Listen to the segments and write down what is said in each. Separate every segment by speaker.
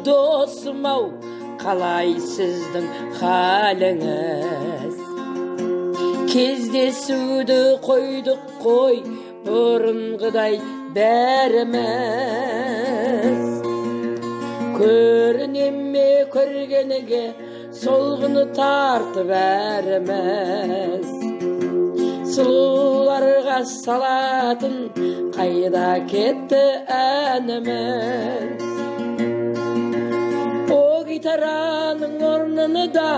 Speaker 1: досым-ау, қалай сіздің халіңіз? Кездесуді қойдық қой, бұрынғыдай бәріміз. Көрінеме көргеніге солғыны тартып әріміз. Сұлуларға салатын қайда кетті әніміз? О гитараның орныны да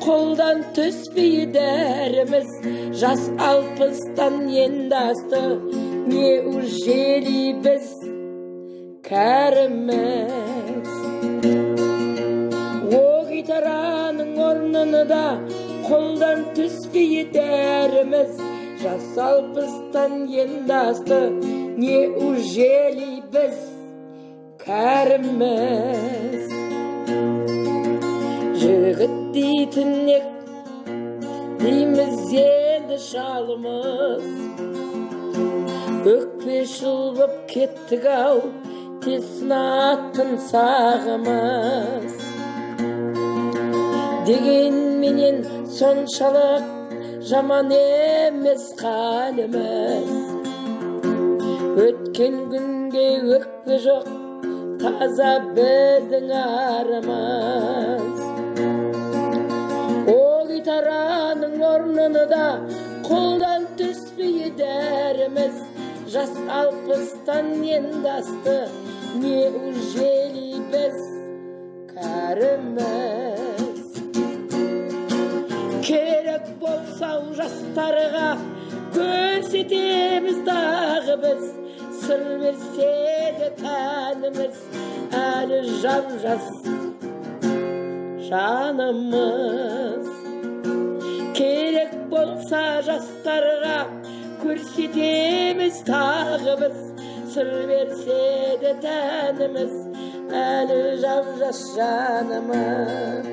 Speaker 1: қолдан түспей дәріміз. Жас 60-тан енді асты, неужели біз кәріміз? О гитараның орныны да қолдан түспей дәріміз. Жас 60-тан енді асты, неужели біз кәріміз? Жігіт дейтін ек, дейміз енді шалымыз. Өкпе шылбып кеттік-ау, тез сынатын сағымыз. Дегенменен соншалық жаман емес қалымыз. Өткен күнге өкпе жоқ, таза біздің арымыз. О гитараның орныны да қолдан түспей дәріміз. Жас 60-тан енді асты, неужели біз кәріміз? Керек болса жастарға көрсетеміз дағы біз. Сыр берсе де тәніміз, әлі жап-жас жанымыз. Керек болса жастарға көрсетеміз тағы біз. Сыр берсе де тәніміз, әлі жап-жас жанымыз.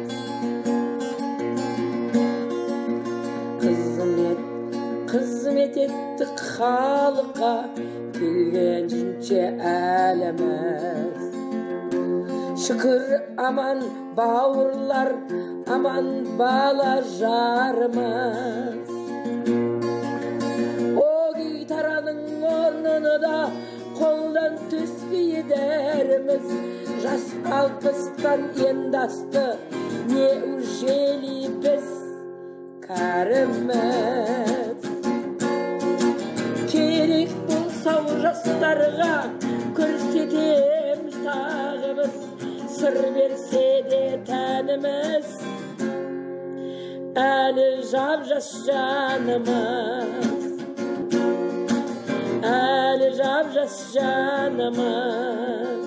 Speaker 1: Қызмет еттік халыққа, келгенше әліміз. Шүкір аман бауырлар, аман бала жарымыз. О гитараның орныны да қолдан түспей дәріміз. Жас 60-тан енді асты, неужели біз кәріміз? Керек болса жастарға көрсетеміз тағы біз. Сыр берсе де тәніміз, әлі жап-жас жанымыз. Әлі жап-жас жанымыз.